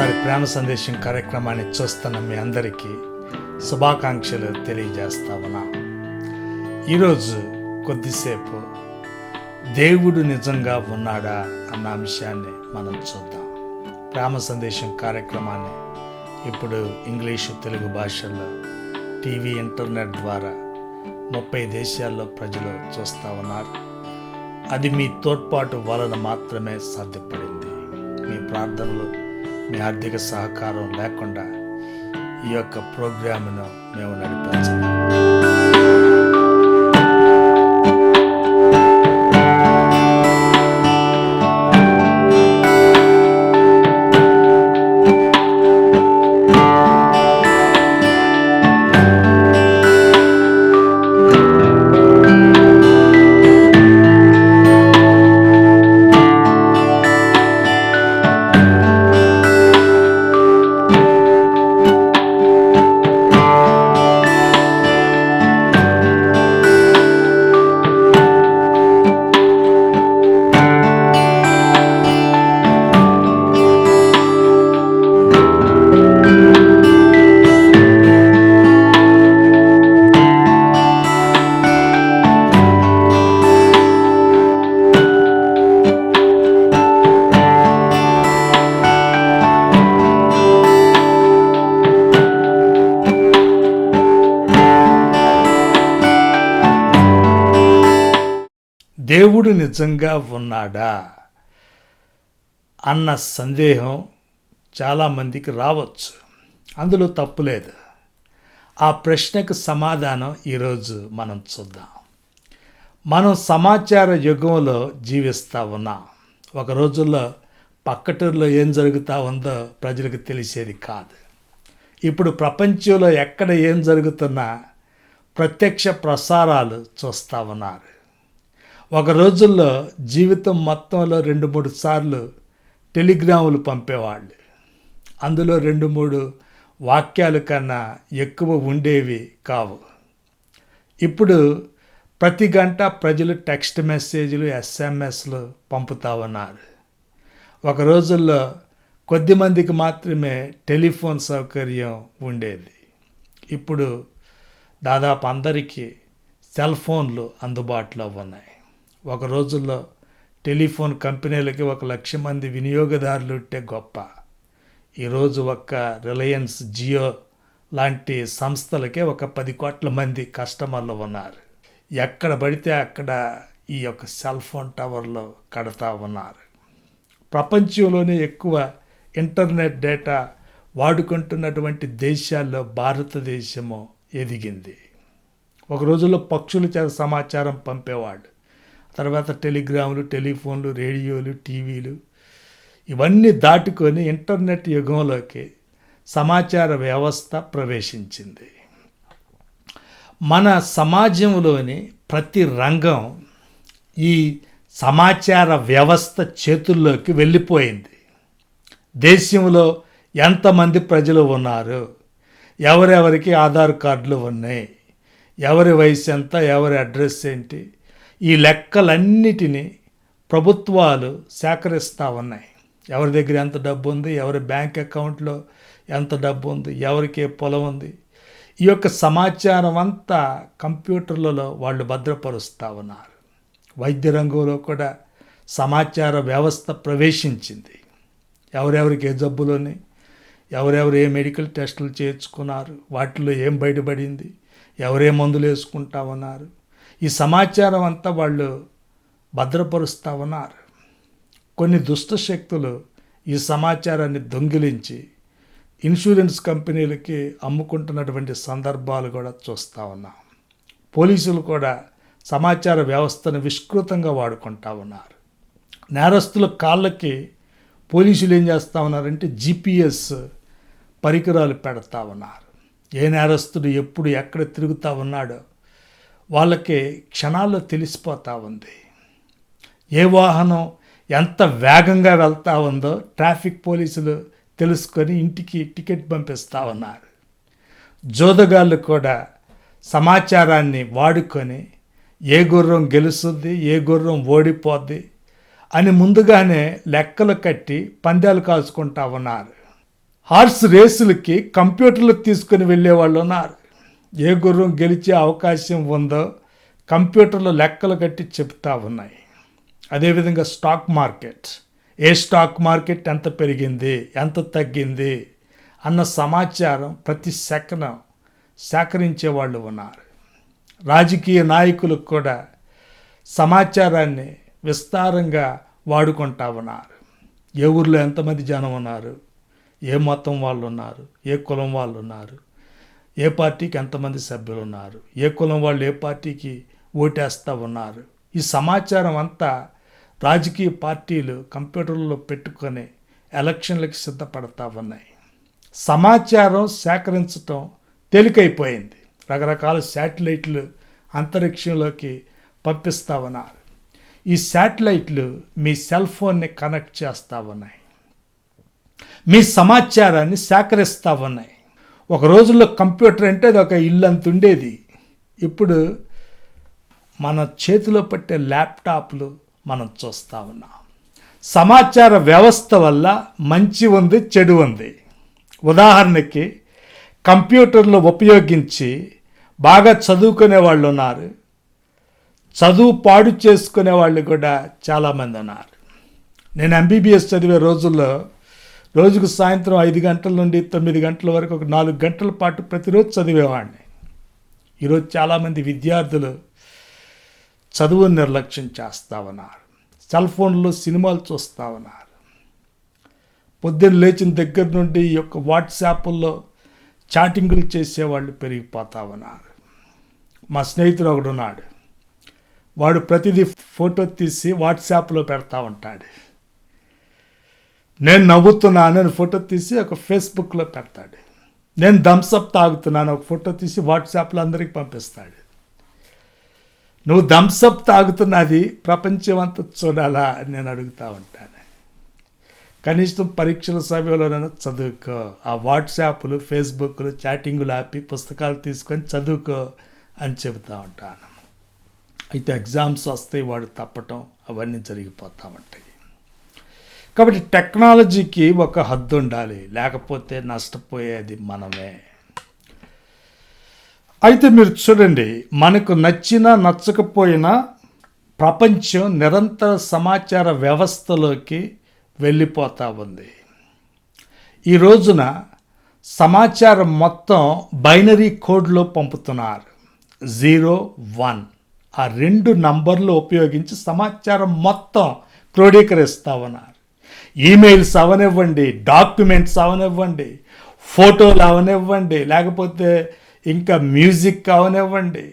మరోసారి ప్రేమ సందేశం కార్యక్రమాన్ని చూస్తున్న మీ అందరికీ శుభాకాంక్షలు తెలియజేస్తా ఉన్నా. ఈరోజు కొద్దిసేపు దేవుడు నిజంగా ఉన్నాడా అన్న అంశాన్ని మనం చూద్దాం. ప్రేమ సందేశం కార్యక్రమాన్ని ఇప్పుడు ఇంగ్లీషు, తెలుగు భాషల్లో టీవీ, ఇంటర్నెట్ ద్వారా 30 దేశాల్లో ప్రజలు చూస్తూ ఉన్నారు. అది మీ తోడ్పాటు వలన మాత్రమే సాధ్యపడింది. మీ ప్రార్థనలు, మీ ఆర్థిక సహకారం లేకుండా ఈ యొక్క ప్రోగ్రామ్ను మేము నడిపించలేము. దేవుడు నిజంగా ఉన్నాడా అన్న సందేహం చాలామందికి రావచ్చు. అందులో తప్పులేదు. ఆ ప్రశ్నకు సమాధానం ఈరోజు మనం చూద్దాం. మనం సమాచార యుగంలో జీవిస్తూ ఉన్నాం. ఒక రోజుల్లో పక్కటూరులో ఏం జరుగుతూ ఉందో ప్రజలకు తెలిసేది కాదు. ఇప్పుడు ప్రపంచంలో ఎక్కడ ఏం జరుగుతున్నా ప్రత్యక్ష ప్రసారాలు చూస్తూ ఉన్నారు. ఒక రోజుల్లో జీవితం మొత్తంలో 2-3 సార్లు టెలిగ్రాములు పంపేవాళ్ళు. అందులో 2-3 వాక్యాల కన్నా ఎక్కువ ఉండేవి కావు. ఇప్పుడు ప్రతి గంట ప్రజలు టెక్స్ట్ మెసేజ్లు, ఎస్ఎంఎస్లు పంపుతూ ఉన్నారు. ఒక రోజుల్లో కొద్దిమందికి మాత్రమే టెలిఫోన్ సౌకర్యం ఉండేది. ఇప్పుడు దాదాపు అందరికీ సెల్ ఫోన్లు అందుబాటులో ఉన్నాయి. ఒక రోజుల్లో టెలిఫోన్ కంపెనీలకి 1,00,000 మంది వినియోగదారులు ఉంటే గొప్ప. ఈరోజు ఒక్క రిలయన్స్, జియో లాంటి సంస్థలకే 10 కోట్ల మంది కస్టమర్లు ఉన్నారు. ఎక్కడ పడితే అక్కడ ఈ యొక్క సెల్ ఫోన్ టవర్లు కడతా ఉన్నారు. ప్రపంచంలోనే ఎక్కువ ఇంటర్నెట్ డేటా వాడుకుంటున్నటువంటి దేశాల్లో భారతదేశము ఎదిగింది. ఒక రోజుల్లో పక్షుల చేత సమాచారం పంపేవాడు. తర్వాత టెలిగ్రాములు, టెలిఫోన్లు, రేడియోలు, టీవీలు ఇవన్నీ దాటుకొని ఇంటర్నెట్ యుగంలోకి సమాచార వ్యవస్థ ప్రవేశించింది. మన సమాజంలోని ప్రతి రంగం ఈ సమాచార వ్యవస్థ చేతుల్లోకి వెళ్ళిపోయింది. దేశంలో ఎంతమంది ప్రజలు ఉన్నారు, ఎవరెవరికి ఆధార్ కార్డులు ఉన్నాయి, ఎవరి వయసు ఎంత, ఎవరి అడ్రస్ ఏంటి, ఈ లెక్కలన్నిటినీ ప్రభుత్వాలు సేకరిస్తూ ఉన్నాయి. ఎవరి దగ్గర ఎంత డబ్బు ఉంది, ఎవరి బ్యాంక్ అకౌంట్లో ఎంత డబ్బు ఉంది, ఎవరికి పొలం ఉంది, ఈ యొక్క సమాచారం అంతా కంప్యూటర్లలో వాళ్ళు భద్రపరుస్తూ ఉన్నారు. వైద్య రంగంలో కూడా సమాచార వ్యవస్థ ప్రవేశించింది. ఎవరెవరికి ఏ జబ్బులోని, ఎవరెవరు ఏ మెడికల్ టెస్టులు చేయించుకున్నారు, వాటిలో ఏం బయటపడింది, ఎవరే మందులు వేసుకుంటా ఉన్నారు, ఈ సమాచారం అంతా వాళ్ళు భద్రపరుస్తూ ఉన్నారు. కొన్ని దుష్ట శక్తులు ఈ సమాచారాన్ని దొంగిలించి ఇన్సూరెన్స్ కంపెనీలకి అమ్ముకుంటున్నటువంటి సందర్భాలు కూడా చూస్తూ ఉన్నాం. పోలీసులు కూడా సమాచార వ్యవస్థను విస్తృతంగా వాడుకుంటూ ఉన్నారు. నేరస్తుల కాళ్ళకి పోలీసులు ఏం చేస్తూ ఉన్నారంటే GPS పరికరాలు పెడతా ఉన్నారు. ఏ నేరస్తుడు ఎప్పుడు ఎక్కడ తిరుగుతూ ఉన్నాడో వాళ్ళకి క్షణాల్లో తెలిసిపోతూ ఉంది. ఏ వాహనం ఎంత వేగంగా వెళ్తూ ఉందో ట్రాఫిక్ పోలీసులు తెలుసుకొని ఇంటికి టికెట్ పంపిస్తూ ఉన్నారు. జోదగాళ్ళు కూడా సమాచారాన్ని వాడుకొని ఏ గుర్రం గెలుస్తుంది, ఏ గుర్రం ఓడిపోద్ది అని ముందుగానే లెక్కలు కట్టి పందాలు కాల్చుకుంటా ఉన్నారు. హార్స్ రేసులకి కంప్యూటర్లు తీసుకుని వెళ్ళే వాళ్ళు ఉన్నారు. ఏ గుర్రం గెలిచే అవకాశం ఉందో కంప్యూటర్లో లెక్కలు కట్టి చెప్తా ఉన్నాయి. అదేవిధంగా స్టాక్ మార్కెట్, ఏ స్టాక్ మార్కెట్ ఎంత పెరిగింది, ఎంత తగ్గింది అన్న సమాచారం ప్రతి సెకను సేకరించే వాళ్ళు ఉన్నారు. రాజకీయ నాయకులకు కూడా సమాచారాన్ని విస్తారంగా వాడుకుంటా ఉన్నారు. ఏ ఊర్లో ఎంతమంది జనం ఉన్నారు, ఏ మతం వాళ్ళు ఉన్నారు, ఏ కులం వాళ్ళు ఉన్నారు, ఏ పార్టీకి ఎంతమంది సభ్యులు ఉన్నారు, ఏ కులం వాళ్ళు ఏ పార్టీకి ఓటేస్తూ ఉన్నారు, ఈ సమాచారం అంతా రాజకీయ పార్టీలు కంప్యూటర్లో పెట్టుకొని ఎలక్షన్లకు సిద్ధపడతా ఉన్నాయి. సమాచారం సేకరించటం తేలికైపోయింది. రకరకాల శాటిలైట్లు అంతరిక్షంలోకి పంపిస్తూ ఉన్నారు. ఈ శాటిలైట్లు మీ సెల్ ఫోన్ని కనెక్ట్ చేస్తూ ఉన్నాయి, మీ సమాచారాన్ని సేకరిస్తూ ఉన్నాయి. ఒక రోజుల్లో కంప్యూటర్ అంటే అది ఒక ఇల్లు అంత ఉండేది. ఇప్పుడు మన చేతిలో పట్టే ల్యాప్టాప్లు మనం చూస్తూ ఉన్నాం. సమాచార వ్యవస్థ వల్ల మంచి ఉంది, చెడు ఉంది. ఉదాహరణకి కంప్యూటర్లు ఉపయోగించి బాగా చదువుకునే వాళ్ళు ఉన్నారు, చదువు పాడు చేసుకునే వాళ్ళు కూడా చాలామంది ఉన్నారు. నేను ఎంబీబీఎస్ చదివే రోజుల్లో రోజుకు సాయంత్రం 5 గంటల నుండి 9 గంటల వరకు ఒక 4 గంటల పాటు ప్రతిరోజు చదివేవాడిని. ఈరోజు చాలామంది విద్యార్థులు చదువును నిర్లక్ష్యం చేస్తూ ఉన్నారు, సెల్ ఫోన్లో సినిమాలు చూస్తూ ఉన్నారు. పొద్దున్న లేచిన దగ్గర నుండి ఈ యొక్క వాట్సాప్ల్లో చాటింగులు చేసేవాళ్ళు పెరిగిపోతూ ఉన్నారు. మా స్నేహితుడు ఒకడు ఉన్నాడు, వాడు ప్రతిదీ ఫోటో తీసి వాట్సాప్లో పెడతా ఉంటాడు. నేను నవ్వుతున్నానని ఫోటో తీసి ఒక ఫేస్బుక్లో పెడతాడు. నేను థమ్సప్ తాగుతున్నాను ఒక ఫోటో తీసి వాట్సాప్లో అందరికి పంపిస్తాడు. నువ్వు థమ్సప్ తాగుతున్నది ప్రపంచం అంతా చూడాలా అని నేను అడుగుతూ ఉంటాను. కనీసం పరీక్షల సమయంలోనైనా చదువుకో. ఆ వాట్సాప్లు, ఫేస్బుక్లు, చాటింగులు ఆపి పుస్తకాలు తీసుకొని చదువుకో అని చెబుతూ ఉంటాను. అయితే ఎగ్జామ్స్ వస్తాయి, వాడు తప్పటం అవన్నీ జరిగిపోతూ ఉంటాయి. కాబట్టి టెక్నాలజీకి ఒక హద్దు ఉండాలి, లేకపోతే నష్టపోయేది మనమే. అయితే మీరు చూడండి, మనకు నచ్చినా నచ్చకపోయినా ప్రపంచం నిరంతర సమాచార వ్యవస్థలోకి వెళ్ళిపోతూ ఉంది. ఈ రోజున సమాచారం మొత్తం బైనరీ కోడ్లో పంపుతున్నారు. 0, 1 ఆ 2 నంబర్లు ఉపయోగించి సమాచారం మొత్తం క్రోడీకరిస్తూ ఉన్నారు. ఈమెయిల్స్ అవనివ్వండి, డాక్యుమెంట్స్ అవనివ్వండి, ఫోటోలు అవనివ్వండి, లేకపోతే ఇంకా మ్యూజిక్ అవనివ్వండి,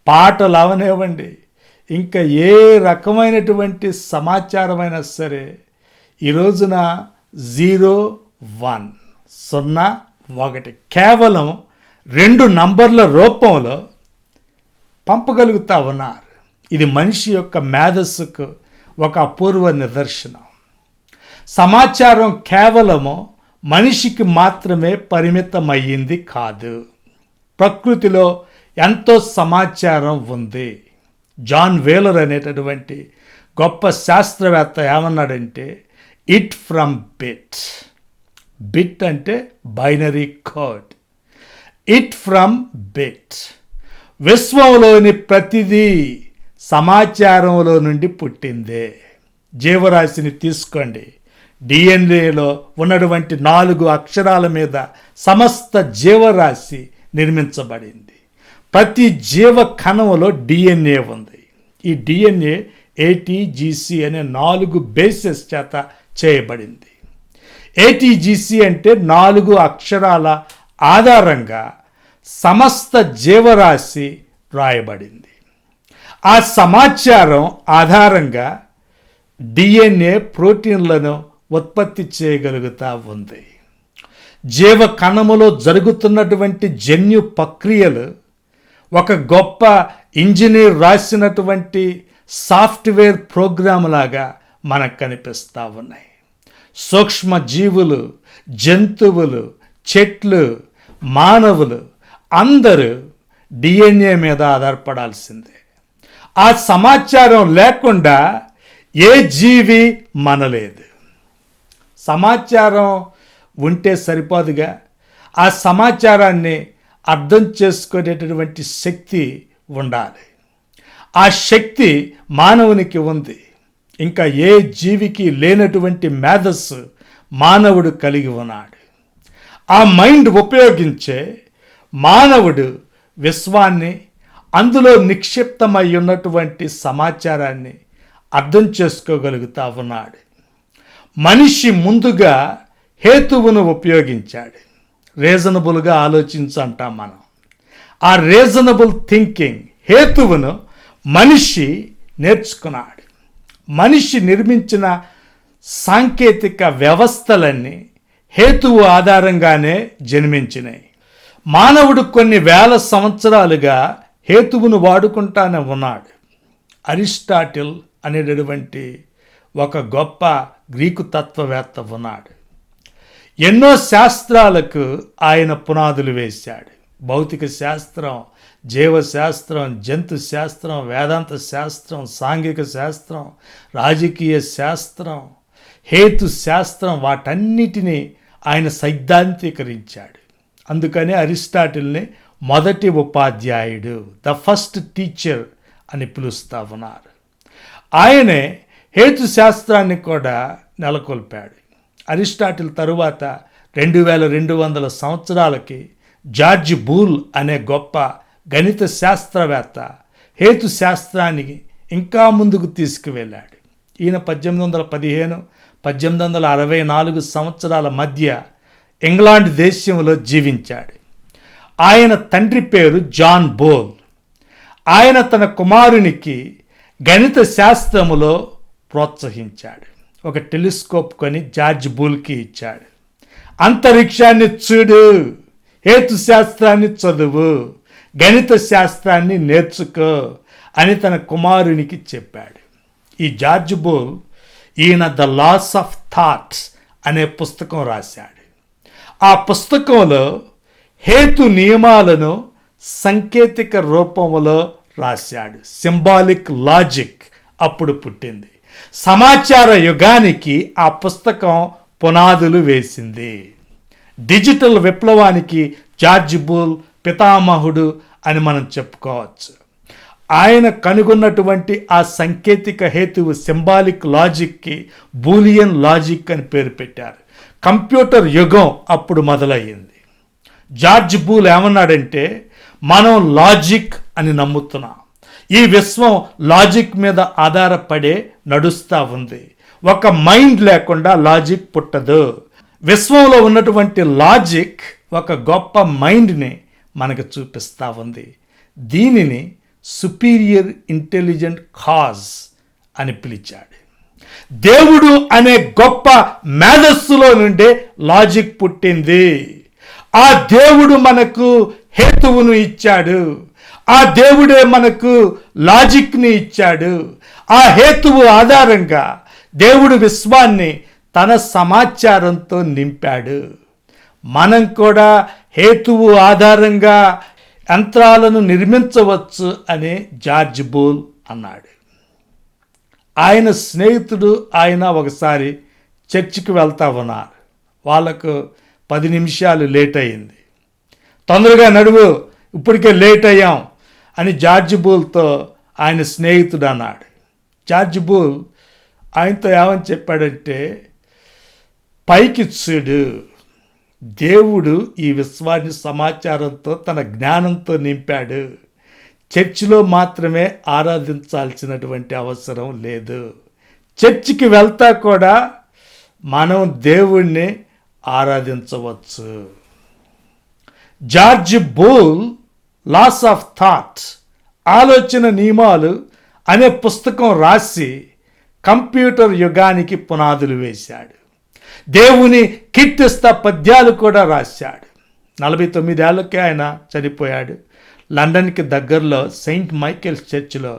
పాటలు అవనివ్వండి, ఇంకా ఏ రకమైనటువంటి సమాచారం అయినా సరే ఈ రోజున 0, 1 0, 1 కేవలం 2 నంబర్ల రూపంలో పంపగలుగుతూ ఉన్నారు. ఇది మనిషి యొక్క మేధస్సుకు ఒక అపూర్వ నిదర్శనం. సమాచారం కేవలము మనిషికి మాత్రమే పరిమితమయ్యింది కాదు, ప్రకృతిలో ఎంతో సమాచారం ఉంది. జాన్ వేలర్ అనేటటువంటి గొప్ప శాస్త్రవేత్త ఏమన్నాడంటే, ఇట్ ఫ్రమ్ బిట్. బిట్ అంటే binary code. It from bit. విశ్వంలోని ప్రతిదీ సమాచారంలో నుండి పుట్టిందే. జీవరాశిని తీసుకోండి, డిఎన్ఏలో ఉన్నటువంటి 4 అక్షరాల మీద సమస్త జీవరాశి నిర్మించబడింది. ప్రతి జీవ కణంలో డిఎన్ఏ ఉంది. ఈ డిఎన్ఏ ఏటీజీసీ అనే 4 బేసెస్ చేత చేయబడింది. ఏటీజీసీ అంటే 4 అక్షరాల ఆధారంగా సమస్త జీవరాశి రాయబడింది. ఆ సమాచారం ఆధారంగా డిఎన్ఏ ప్రోటీన్లను ఉత్పత్తి చేయగలుగుతూ ఉంది. జీవ కణములో జరుగుతున్నటువంటి జన్యు ప్రక్రియలు ఒక గొప్ప ఇంజనీర్ రాసినటువంటి సాఫ్ట్వేర్ ప్రోగ్రామ్ లాగా మనకు కనిపిస్తూ ఉన్నాయి. సూక్ష్మ జీవులు, జంతువులు, చెట్లు, మానవులు అందరూ డిఎన్ఏ మీద ఆధారపడాల్సిందే. ఆ సమాచారం లేకుండా ఏ జీవి మనలేదు. సమాచారం ఉంటే సరిపోదుగా, ఆ సమాచారాన్ని అర్థం చేసుకునేటటువంటి శక్తి ఉండాలి. ఆ శక్తి మానవునికి ఉంది. ఇంకా ఏ జీవికి లేనటువంటి మేధస్సు మానవుడు కలిగి ఉన్నాడు. ఆ మైండ్ ఉపయోగించే మానవుడు విశ్వాన్ని, అందులో నిక్షిప్తమై ఉన్నటువంటి సమాచారాన్ని అర్థం చేసుకోగలుగుతా ఉన్నాడు. మనిషి ముందుగా హేతువును ఉపయోగించాడు. రీజనబుల్గా ఆలోచించంటాం మనం. ఆ రీజనబుల్ థింకింగ్, హేతువును మనిషి నేర్చుకున్నాడు. మనిషి నిర్మించిన సాంకేతిక వ్యవస్థలన్నీ హేతువు ఆధారంగానే జన్మించినాయి. మానవుడు కొన్ని వేల సంవత్సరాలుగా హేతువును వాడుకుంటానే ఉన్నాడు. అరిస్టాటిల్ అనేటటువంటి ఒక గొప్ప గ్రీకు తత్వవేత్త ఉన్నాడు. ఎన్నో శాస్త్రాలకు ఆయన పునాదులు వేశాడు. భౌతిక శాస్త్రం, జీవశాస్త్రం, జంతు శాస్త్రం, వేదాంత శాస్త్రం, సాంఘిక శాస్త్రం, రాజకీయ శాస్త్రం, హేతు శాస్త్రం, వాటన్నిటినీ ఆయన సైద్ధాంతీకరించాడు. అందుకని అరిస్టాటిల్ని మొదటి ఉపాధ్యాయుడు, ద ఫస్ట్ టీచర్ అని పిలుస్తా ఉన్నారు. ఆయనే హేతు శాస్త్రాన్ని కూడా నెలకొల్పాడు. అరిస్టాటిల్ తరువాత 2200 సంవత్సరాలకి జార్జ్ బూల్ అనే గొప్ప గణిత శాస్త్రవేత్త హేతు శాస్త్రాన్ని ఇంకా ముందుకు తీసుకువెళ్ళాడు. ఈయన 1815, 1864 సంవత్సరాల మధ్య ఇంగ్లాండ్ దేశంలో జీవించాడు. ఆయన తండ్రి పేరు జాన్ బోల్. ఆయన తన కుమారునికి గణిత శాస్త్రములో ప్రోత్సహించాడు. ఒక టెలిస్కోప్ కొని జార్జ్ బూల్కి ఇచ్చాడు. అంతరిక్షాన్ని చూడు, హేతు శాస్త్రాన్ని చదువు, గణిత శాస్త్రాన్ని నేర్చుకో అని తన కుమారునికి చెప్పాడు. ఈ జార్జ్ బూల్ ఈయన ద లాస్ ఆఫ్ థాట్స్ అనే పుస్తకం రాశాడు. ఆ పుస్తకంలో హేతు నియమాలను సాంకేతిక రూపంలో రాశాడు. సింబాలిక్ లాజిక్ అప్పుడు పుట్టింది. సమాచార యుగానికి ఆ పుస్తకం పునాదులు వేసింది. డిజిటల్ విప్లవానికి జార్జ్ బూల్ పితామహుడు అని మనం చెప్పుకోవచ్చు. ఆయన కనుగొన్నటువంటి ఆ సాంకేతిక హేతువు సింబాలిక్ లాజిక్కి బూలియన్ లాజిక్ అని పేరు పెట్టారు. కంప్యూటర్ యుగం అప్పుడు మొదలయ్యింది. జార్జ్ బూల్ ఏమన్నాడంటే, మనం లాజిక్ అని నమ్ముతున్నాం. ఈ విశ్వం లాజిక్ మీద ఆధారపడే నడుస్తూ ఉంది. ఒక మైండ్ లేకుండా లాజిక్ పుట్టదు. విశ్వంలో ఉన్నటువంటి లాజిక్ ఒక గొప్ప మైండ్ని మనకు చూపిస్తూ ఉంది. దీనిని సుపీరియర్ ఇంటెలిజెంట్ కాజ్ అని పిలిచాడు. దేవుడు అనే గొప్ప మేధస్సులో నుండే లాజిక్ పుట్టింది. ఆ దేవుడు మనకు హేతువును ఇచ్చాడు. ఆ దేవుడే మనకు లాజిక్ని ఇచ్చాడు. ఆ హేతువు ఆధారంగా దేవుడు విశ్వాన్ని తన సమాచారంతో నింపాడు. మనం కూడా హేతువు ఆధారంగా యంత్రాలను నిర్మించవచ్చు అని జార్జ్ బూల్ అన్నాడు. ఆయన స్నేహితుడు ఆయన ఒకసారి చర్చికి వెళ్తా ఉన్నారు. వాళ్ళకు 10 నిమిషాలు లేట్ అయింది. తొందరగా నడువు, ఇప్పటికే లేట్ అయ్యాం అని జార్జ్ బూల్తో ఆయన స్నేహితుడు అన్నాడు. జార్జ్ బూల్ ఆయనతో ఏమని చెప్పాడంటే, పైకి చూడు, దేవుడు ఈ విశ్వాన్ని సమాచారంతో తన జ్ఞానంతో నింపాడు. చర్చిలో మాత్రమే ఆరాధించాల్సినటువంటి అవసరం లేదు. చర్చికి వెళ్తా కూడా మనం దేవుణ్ణి ఆరాధించవచ్చు. George Boole laws of thought, ఆలోచన నియమాలు అనే పుస్తకం రాసి కంప్యూటర్ యుగానికి పునాదులు వేశాడు. దేవుని కీర్తిస్తా పద్యాలు కూడా రాశాడు. 49 ఏళ్ళకే ఆయన చనిపోయాడు. లండన్కి దగ్గరలో సెయింట్ మైకేల్స్ చర్చిలో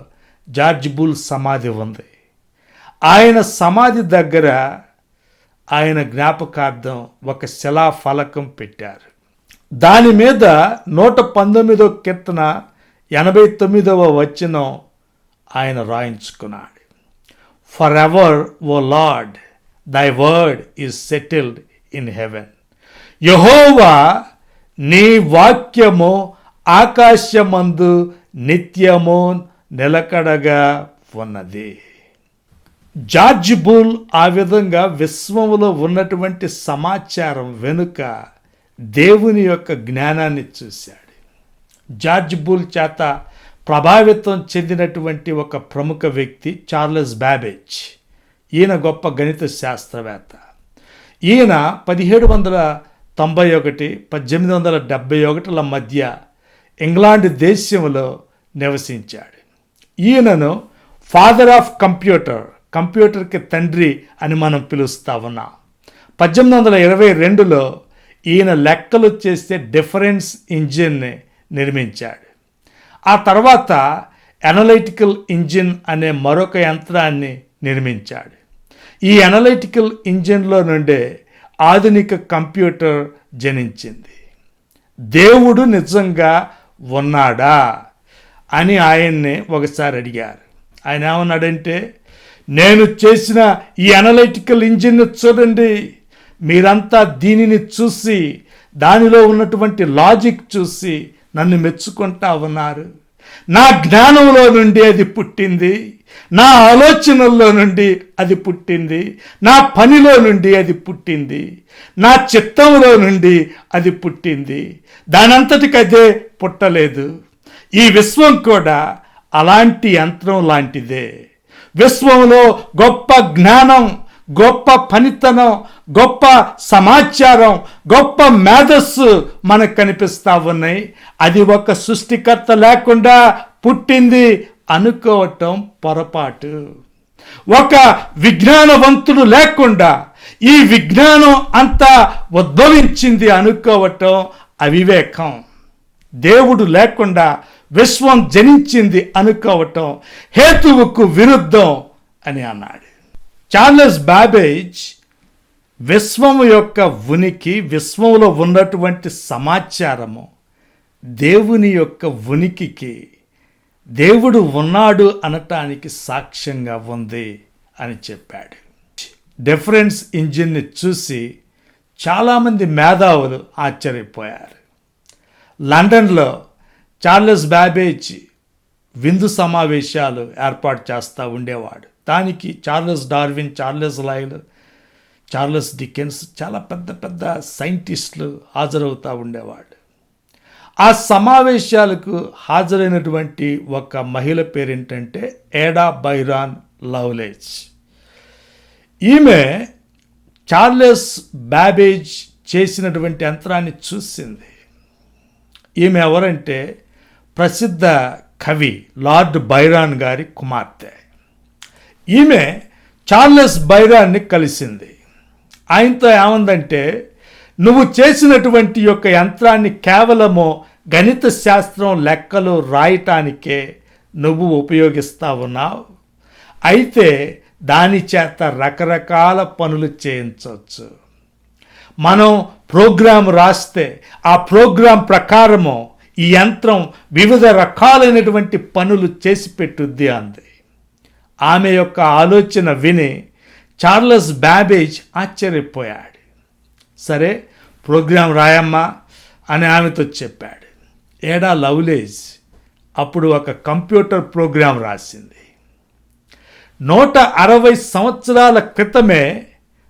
జార్జ్ బూల్ సమాధి ఉంది. ఆయన సమాధి దగ్గర ఆయన జ్ఞాపకార్థం ఒక శిలా ఫలకం పెట్టారు. దాని మీద 119వ కీర్తన 89వ వచనం ఆయన రాయించుకున్నాడు. For ever O Lord, thy word is settled in heaven. యెహోవా నీ వాక్యము ఆకాశమందు నిత్యము నిలకడగా ఉన్నది. జార్జ్ బూల్ ఆ విధంగా విశ్వములో ఉన్నటువంటి సమాచారం వెనుక దేవుని యొక్క జ్ఞానాన్ని చూశాడు. జార్జ్ బూల్ చేత ప్రభావితం చెందినటువంటి ఒక ప్రముఖ వ్యక్తి చార్లెస్ బాబేజ్. ఈయన గొప్ప గణిత శాస్త్రవేత్త. ఈయన 1791 1871 మధ్య ఇంగ్లాండ్ దేశంలో నివసించాడు. ఈయనను ఫాదర్ ఆఫ్ కంప్యూటర్కి తండ్రి అని మనం పిలుస్తా ఉన్నాం. 1822లో ఈయన లెక్కలు చేసే డిఫరెన్స్ ఇంజిన్ని నిర్మించాడు. ఆ తర్వాత అనలైటికల్ ఇంజిన్ అనే మరొక యంత్రాన్ని నిర్మించాడు. ఈ అనలైటికల్ ఇంజిన్లో నుండే ఆధునిక కంప్యూటర్ జనించింది. దేవుడు నిజంగా ఉన్నాడా అని ఆయన్ని ఒకసారి అడిగారు. ఆయన ఏమన్నాడంటే, నేను చేసిన ఈ అనలైటికల్ ఇంజిన్ చూడండి, మీరంతా దీనిని చూసి దానిలో ఉన్నటువంటి లాజిక్ చూసి నన్ను మెచ్చుకుంటా ఉన్నారు. నా జ్ఞానంలో నుండి అది పుట్టింది, నా ఆలోచనల్లో నుండి అది పుట్టింది, నా పనిలో నుండి అది పుట్టింది, నా చిత్తంలో నుండి అది పుట్టింది, దానంతటికి అదే పుట్టలేదు. ఈ విశ్వం కూడా అలాంటి యంత్రం లాంటిదే. విశ్వంలో గొప్ప జ్ఞానం, గొప్ప పనితనం, గొప్ప సమాచారం, గొప్ప మేధస్సు మనకు కనిపిస్తూ ఉన్నాయి. అది ఒక సృష్టికర్త లేకుండా పుట్టింది అనుకోవటం పొరపాటు. ఒక విజ్ఞానవంతుడు లేకుండా ఈ విజ్ఞానం అంతా ఉద్భవించింది అనుకోవటం అవివేకం. దేవుడు లేకుండా విశ్వం జనించింది అనుకోవటం హేతువుకు విరుద్ధం అని అన్నాడు. చార్లెస్ బాబేజ్ విశ్వము యొక్క ఉనికి, విశ్వంలో ఉన్నటువంటి సమాచారము దేవుని యొక్క ఉనికికి, దేవుడు ఉన్నాడు అనటానికి సాక్ష్యంగా ఉంది అని చెప్పాడు. డిఫరెన్స్ ఇంజిన్ని చూసి చాలామంది మేధావులు ఆశ్చర్యపోయారు. లండన్లో చార్లెస్ బాబేజ్ విందు సమావేశాలు ఏర్పాటు చేస్తూ ఉండేవాడు. దానికి Charles Darwin, Charles Lyell, Charles Dickens చాలా పెద్ద పెద్ద సైంటిస్టులు హాజరవుతూ ఉండేవాడు. ఆ సమావేశాలకు హాజరైనటువంటి ఒక మహిళ పేరేంటంటే ఏడా బైరాన్ లవ్లేజ్. ఈమె చార్లెస్ బాబేజ్ చేసినటువంటి యంత్రాన్ని చూసింది. ఈమె ఎవరంటే ప్రసిద్ధ కవి లార్డ్ బైరాన్ గారి కుమార్తె. ఈమె చార్లెస్ బైరాన్ని కలిసింది. ఆయనతో ఏమందంటే, నువ్వు చేసినటువంటి యొక్క యంత్రాన్ని కేవలము గణిత శాస్త్రం లెక్కలు రాయటానికే నువ్వు ఉపయోగిస్తా ఉన్నావు. అయితే దాని చేత రకరకాల పనులు చేయించవచ్చు. మనం ప్రోగ్రాం రాస్తే ఆ ప్రోగ్రాం ప్రకారము ఈ యంత్రం వివిధ రకాలైనటువంటి పనులు చేసి పెట్టుద్ది అంది. ఆమె యొక్క ఆలోచన విని చార్లెస్ బాబేజ్ ఆశ్చర్యపోయాడు. సరే, ప్రోగ్రాం రాయమ్మా అని ఆమెతో చెప్పాడు. ఏడా లవ్లేజ్ అప్పుడు ఒక కంప్యూటర్ ప్రోగ్రాం రాసింది. 160 సంవత్సరాల క్రితమే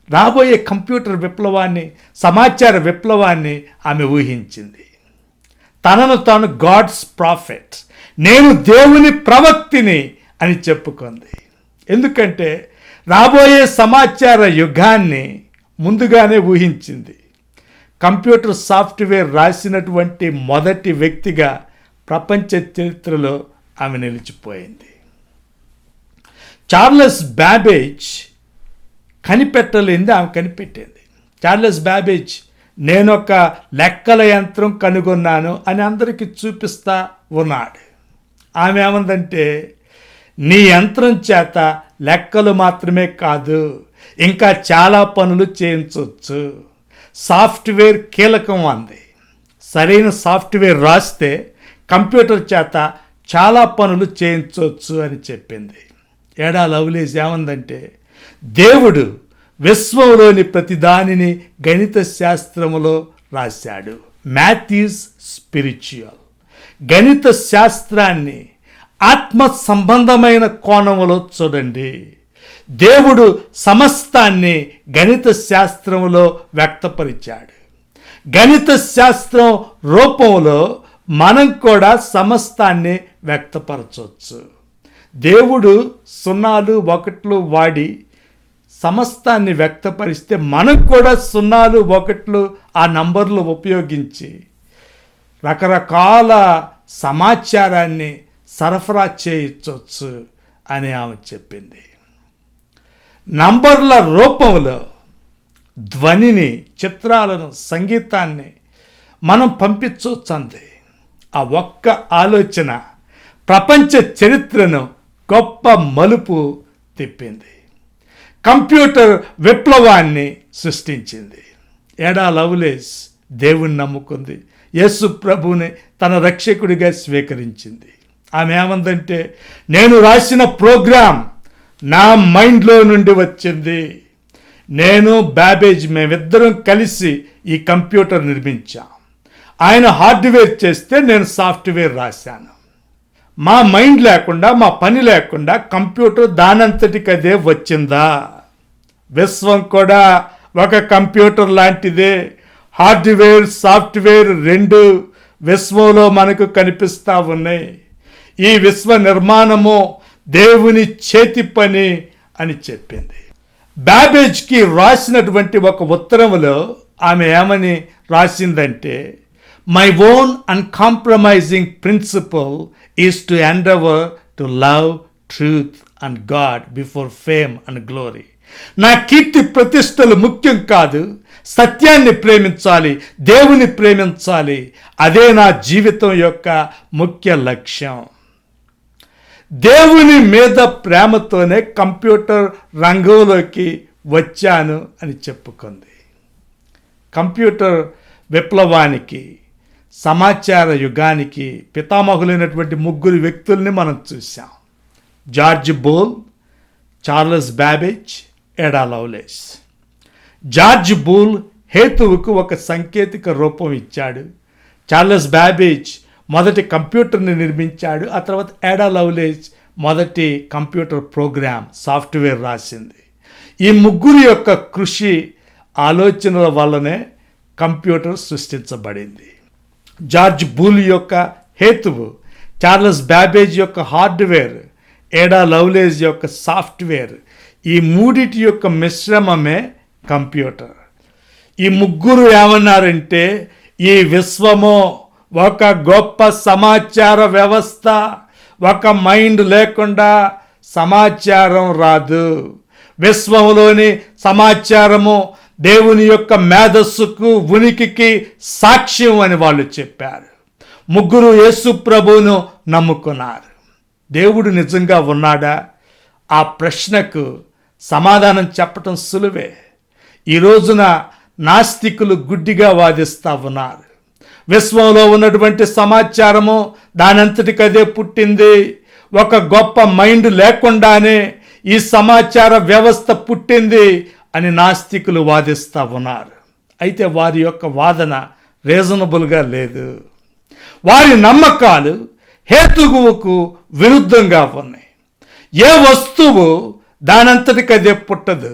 రాబోయే కంప్యూటర్ విప్లవాన్ని, సమాచార విప్లవాన్ని ఆమె ఊహించింది. తనను తాను గాడ్స్ ప్రాఫెట్, నేను దేవుని ప్రవక్తిని అని చెప్పుకుంది. ఎందుకంటే రాబోయే సమాచార యుగాన్ని ముందుగానే ఊహించింది. కంప్యూటర్ సాఫ్ట్వేర్ రాసినటువంటి మొదటి వ్యక్తిగా ప్రపంచ చరిత్రలో ఆమె నిలిచిపోయింది. చార్లెస్ బాబేజ్ కనిపెట్టలేంది ఆమె కనిపెట్టింది. చార్లెస్ బాబేజ్ నేను ఒక లెక్కల యంత్రం కనుగొన్నాను అని అందరికీ చూపిస్తా ఉన్నాడు. ఆమె ఏమందంటే, నీ యంత్రం చేత లెక్కలు మాత్రమే కాదు ఇంకా చాలా పనులు చేయించవచ్చు. సాఫ్ట్వేర్ కీలకం అంది. సరైన సాఫ్ట్వేర్ రాస్తే కంప్యూటర్ చేత చాలా పనులు చేయించవచ్చు అని చెప్పింది. ఏడా లవ్లేజ్ ఏమందంటే, దేవుడు విశ్వంలోని ప్రతి దానిని గణిత శాస్త్రములో రాశాడు. Math is spiritual. గణిత శాస్త్రాన్ని ఆత్మ సంబంధమైన కోణంలో చూడండి. దేవుడు సమస్తాన్ని గణిత శాస్త్రంలో వ్యక్తపరిచాడు. గణిత శాస్త్రం రూపంలో మనం కూడా సమస్తాన్ని వ్యక్తపరచవచ్చు. దేవుడు 0, 1 వాడి సమస్తాన్ని వ్యక్తపరిస్తే మనం కూడా 0, 1 ఆ నంబర్లు ఉపయోగించి రకరకాల సమాచారాన్ని సరఫరా చేయవచ్చు అని ఆమె చెప్పింది. నంబర్ల రూపంలో ధ్వనిని, చిత్రాలను, సంగీతాన్ని మనం పంపించవచ్చు అంది. ఆ ఒక్క ఆలోచన ప్రపంచ చరిత్రను గొప్ప మలుపు తిప్పింది. కంప్యూటర్ విప్లవాన్ని సృష్టించింది. ఎడా లవ్లేస్ దేవుణ్ణి నమ్ముకుంది. యేసు ప్రభువుని తన రక్షకుడిగా స్వీకరించింది. ఆమె ఏమందంటే, నేను రాసిన ప్రోగ్రాం నా మైండ్లో నుండి వచ్చింది. నేను బ్యాబేజ్ మేమిద్దరం కలిసి ఈ కంప్యూటర్ నిర్మించాం. ఆయన హార్డ్వేర్ చేస్తే నేను సాఫ్ట్వేర్ రాశాను. మా మైండ్ లేకుండా, మా పని లేకుండా కంప్యూటర్ దానంతటికి అదే వచ్చిందా? విశ్వం కూడా ఒక కంప్యూటర్ లాంటిదే. హార్డ్వేర్, సాఫ్ట్వేర్ 2 విశ్వంలో మనకు కనిపిస్తూ ఉన్నాయి. ఈ విశ్వ నిర్మాణము దేవుని చేతి పని అని చెప్పింది. బ్యాబేజ్కి రాసినటువంటి ఒక ఉత్తరంలో ఆమె ఏమని రాసిందంటే, my own uncompromising principle is to endeavour to love truth and God before fame and glory. నా కీర్తి ప్రతిష్టలు ముఖ్యం కాదు, సత్యాన్ని ప్రేమించాలి, దేవుని ప్రేమించాలి. అదే నా జీవితం యొక్క ముఖ్య లక్ష్యం. దేవుని మీద ప్రేమతోనే కంప్యూటర్ రంగంలోకి వచ్చాను అని చెప్పుకుంది. కంప్యూటర్ విప్లవానికి, సమాచార యుగానికి పితామహులైనటువంటి 3 వ్యక్తుల్ని మనం చూసాం. జార్జ్ బోల్, చార్లెస్ బ్యాబేజ్, ఎడా లవ్లేస్. జార్జ్ బోల్ హేతువుకు ఒక సాంకేతిక రూపం ఇచ్చాడు. చార్లెస్ బ్యాబేజ్ మొదటి కంప్యూటర్ని నిర్మించాడు. ఆ తర్వాత ఎడా లవ్లేస్ మొదటి కంప్యూటర్ ప్రోగ్రామ్, సాఫ్ట్వేర్ రాసింది. ఈ 3 యొక్క కృషి, ఆలోచనల వల్లనే కంప్యూటర్ సృష్టించబడింది. జార్జ్ బూల్ యొక్క హేతువు, చార్లెస్ బ్యాబేజ్ యొక్క హార్డ్వేర్, ఎడా లవ్లేస్ యొక్క సాఫ్ట్వేర్, ఈ 3 యొక్క మిశ్రమమే కంప్యూటర్. ఈ 3 ఏమన్నారంటే, ఈ విశ్వము ఒక గొప్ప సమాచార వ్యవస్థ. ఒక మైండ్ లేకుండా సమాచారం రాదు. విశ్వంలోని సమాచారము దేవుని యొక్క మేధస్సుకు, ఉనికికి సాక్ష్యం అని వాళ్ళు చెప్పారు. 3 యేసు ప్రభువును నమ్ముకున్నారు. దేవుడు నిజంగా ఉన్నాడా? ఆ ప్రశ్నకు సమాధానం చెప్పటం సులువే. ఈ రోజున నాస్తికులు గుడ్డిగా వాదిస్తూ ఉన్నారు. విశ్వంలో ఉన్నటువంటి సమాచారము దానంతటికి అదే పుట్టింది. ఒక గొప్ప మైండ్ లేకుండానే ఈ సమాచార వ్యవస్థ పుట్టింది అని నాస్తికులు వాదిస్తూ ఉన్నారు. అయితే వారి యొక్క వాదన రీజనబుల్గా లేదు. వారి నమ్మకాలు హేతువుకు విరుద్ధంగా ఉన్నాయి. ఏ వస్తువు దానంతటికి అదే పుట్టదు.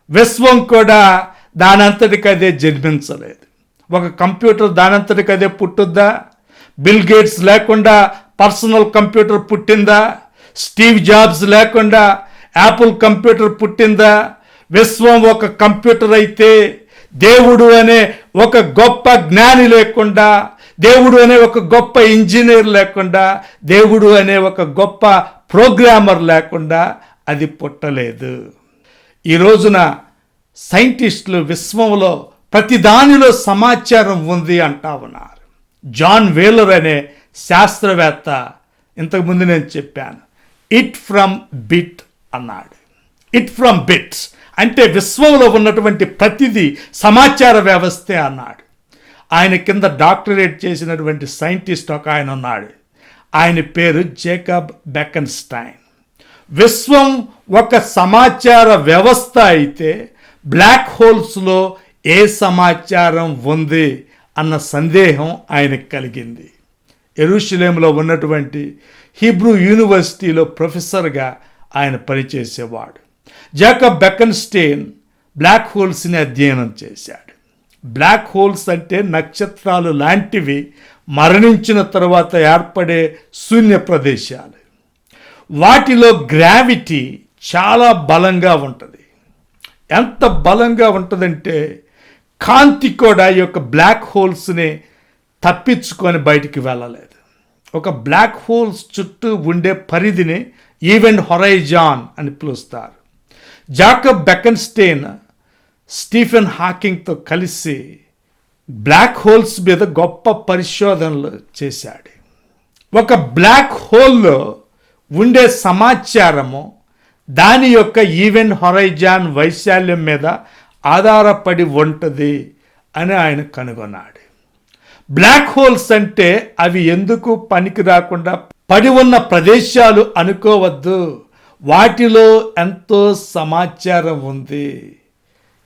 విశ్వం కూడా దానంతటికి అదే జన్మించలేదు. ఒక కంప్యూటర్ దానంతటికి అదే పుట్టుద్దా? బిల్ గేట్స్ లేకుండా పర్సనల్ కంప్యూటర్ పుట్టిందా? స్టీవ్ జాబ్స్ లేకుండా యాపిల్ కంప్యూటర్ పుట్టిందా? విశ్వం ఒక కంప్యూటర్ అయితే దేవుడు అనే ఒక గొప్ప జ్ఞాని లేకుండా, దేవుడు అనే ఒక గొప్ప ఇంజనీర్ లేకుండా, దేవుడు అనే ఒక గొప్ప ప్రోగ్రామర్ లేకుండా అది పుట్టలేదు. ఈ రోజున సైంటిస్టులు విశ్వంలో ప్రతి దానిలో సమాచారం ఉంది అంటా ఉన్నారు. జాన్ వేలర్ అనే శాస్త్రవేత్త, ఇంతకుముందు నేను చెప్పాను, ఇట్ ఫ్రమ్ బిట్ అన్నాడు. ఇట్ ఫ్రమ్ బిట్స్ అంటే విశ్వంలో ఉన్నటువంటి ప్రతిదీ సమాచార వ్యవస్థే అన్నాడు. ఆయన కింద డాక్టరేట్ చేసినటువంటి సైంటిస్ట్ ఒక ఆయన ఉన్నాడు. ఆయన పేరు జేకబ్ బెకన్స్టైన్. విశ్వం ఒక సమాచార వ్యవస్థ అయితే బ్లాక్ హోల్స్లో ఏ సమాచారం ఉంది అన్న సందేహం ఆయనకు కలిగింది. యెరూషలేములో ఉన్నటువంటి హీబ్రూ యూనివర్సిటీలో ప్రొఫెసర్గా ఆయన పనిచేసేవాడు. జాకబ్ బెకన్స్టైన్ బ్లాక్ హోల్స్ని అధ్యయనం చేశాడు. బ్లాక్ హోల్స్ అంటే నక్షత్రాలు లాంటివి మరణించిన తర్వాత ఏర్పడే శూన్య ప్రదేశాలు. వాటిలో గ్రావిటీ చాలా బలంగా ఉంటుంది. ఎంత బలంగా ఉంటుందంటే కాంతి కూడా ఈ యొక్క బ్లాక్ హోల్స్ని తప్పించుకొని బయటికి వెళ్ళలేదు. ఒక బ్లాక్ హోల్స్ చుట్టూ ఉండే పరిధిని ఈవెంట్ హొరైజాన్ అని పిలుస్తారు. జాకబ్ బెకన్స్టైన్ స్టీఫెన్ హాకింగ్తో కలిసి బ్లాక్ హోల్స్ మీద గొప్ప పరిశోధనలు చేశాడు. ఒక బ్లాక్ హోల్లో ఉండే సమాచారము దాని యొక్క ఈవెంట్ హొరైజాన్ వైశాల్యం మీద ఆధారపడి ఉంటుంది అని ఆయన కనుగొన్నాడు. బ్లాక్ హోల్స్ అంటే అవి ఎందుకు పనికి రాకుండా పడి ఉన్న ప్రదేశాలు అనుకోవద్దు. వాటిలో ఎంతో సమాచారం ఉంది.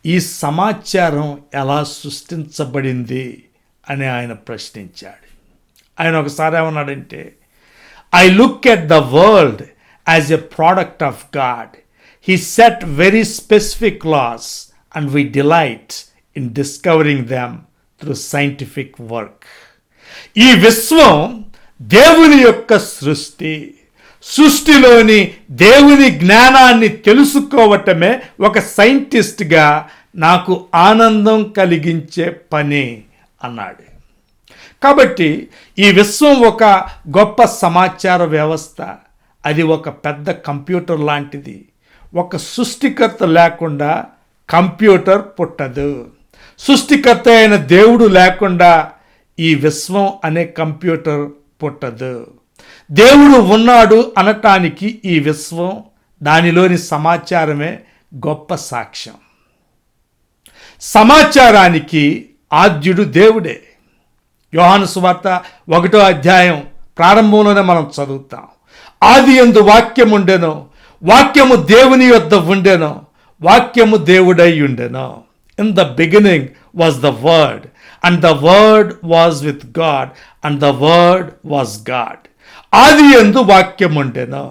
ఈ సమాచారం ఎలా సృష్టించబడింది అని ఆయన ప్రశ్నించాడు. ఆయన ఒకసారి ఏమన్నాడంటే, I look at the world as a product of God. He set very specific laws and we delight in discovering them through scientific work. ఈ విశ్వం దేవుని యొక్క సృష్టిలోని దేవుని జ్ఞానాన్ని తెలుసుకోవటమే ఒక సైంటిస్ట్గా నాకు ఆనందం కలిగించే పని అన్నాడు. కాబట్టి ఈ విశ్వం ఒక గొప్ప సమాచార వ్యవస్థ. అది ఒక పెద్ద కంప్యూటర్ లాంటిది. ఒక సృష్టికర్త లేకుండా కంప్యూటర్ పుట్టదు. సృష్టికర్త అయిన దేవుడు లేకుండా ఈ విశ్వం అనే కంప్యూటర్ పుట్టదు. దేవుడు ఉన్నాడు అనటానికి ఈ విశ్వం, దానిలోని సమాచారమే గొప్ప సాక్ష్యం. సమాచారానికి ఆద్యుడు దేవుడే. యోహాను సువార్త 1వ అధ్యాయం ప్రారంభంలోనే మనం చదువుతాం. ఆదియందు వాక్యం ఉండెను, వాక్యము దేవుని యొద్ద ఉండెను, వాక్యము దేవుడై ఉండెను. In the beginning was the word and the word was with God and the word was God. ఆదియందు వాక్యం ఉండెను,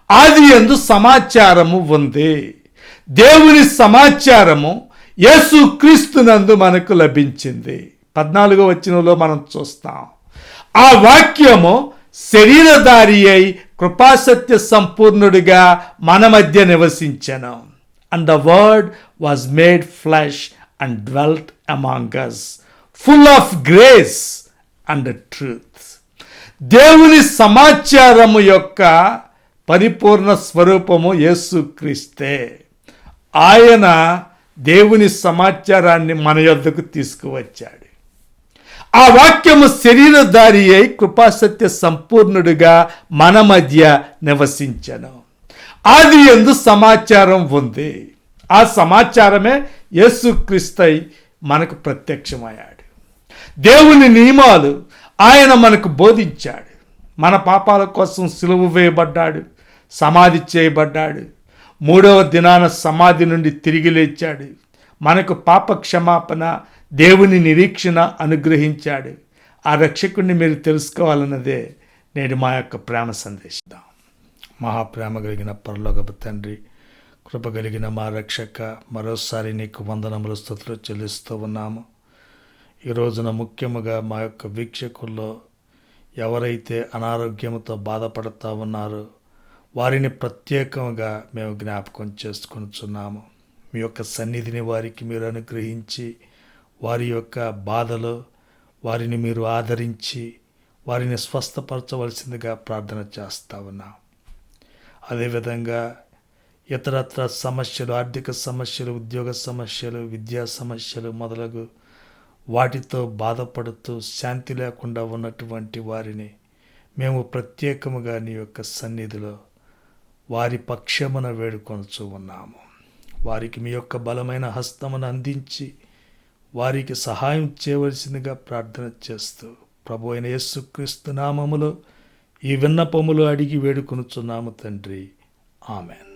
ఆదియందు సమాచారము ఉంది. దేవుని సమాచారము యేసు క్రీస్తునందు మనకు లభించింది. 14వ వచనంలో మనం చూస్తాం. ఆ వాక్యము శరీరధారి అయి కృపాసత్య సంపూర్ణుడిగా మన మధ్య నివసించెను. And the word was made flesh and dwelt among us, full of grace and truth. దేవుని సమాచారము యొక్క పరిపూర్ణ స్వరూపము యేసుక్రీస్తే. ఆయన దేవుని సమాచారాన్ని మన యొద్దకు తీసుకువచ్చాడు. ఆ వాక్యము శరీరధారి అయి కృపాసత్య సంపూర్ణుడిగా మన మధ్య నివసించెను. ఆదియందు సమాచారం ఉంది. ఆ సమాచారమే యేసుక్రీస్తు మనకు ప్రత్యక్షమయ్యాడు. దేవుని నియమాలు ఆయన మనకు బోధించాడు. మన పాపాల కోసం సిలువ వేయబడ్డాడు, సమాధి చేయబడ్డాడు, 3వ దినాన సమాధి నుండి తిరిగి లేచాడు. మనకు పాప క్షమాపణ, దేవుని నిరీక్షణ అనుగ్రహించాడు. ఆ రక్షకుడిని మీరు తెలుసుకోవాలన్నదే నేడు మా యొక్క ప్రేమ సందేశం. మహాప్రేమ కలిగిన పరలోకపు తండ్రి, కృప కలిగిన మా రక్షక, మరోసారి నీకు వందనములు స్తుతులు చెల్లిస్తూ ఉన్నాము. ఈ రోజున ముఖ్యముగా మా యొక్క వీక్షకుల్లో ఎవరైతే అనారోగ్యంతో బాధపడుతూ ఉన్నారో వారిని ప్రత్యేకంగా మేము జ్ఞాపకం చేసుకొనుచున్నాము. మీ యొక్క సన్నిధిని వారికి మీరు అనుగ్రహించి, వారి యొక్క బాధలో వారిని మీరు ఆదరించి వారిని స్వస్థపరచవలసిందిగా ప్రార్థన చేస్తూ ఉన్నాం. అదేవిధంగా ఇతరత్ర సమస్యలు, ఆర్థిక సమస్యలు, ఉద్యోగ సమస్యలు, విద్యా సమస్యలు మొదలగు వాటితో బాధపడుతూ శాంతి లేకుండా ఉన్నటువంటి వారిని మేము ప్రత్యేకముగా నీ యొక్క సన్నిధిలో వారి పక్షమున వేడుకొనుచూ ఉన్నాము. వారికి మీ యొక్క బలమైన హస్తమును అందించి వారికి సహాయం చేయవలసిందిగా ప్రార్థన చేస్తూ ప్రభు అయిన యేసుక్రీస్తు నామములో ఈ విన్నపములు అడిగి వేడుకొనుచున్నాము తండ్రి. ఆమెన్.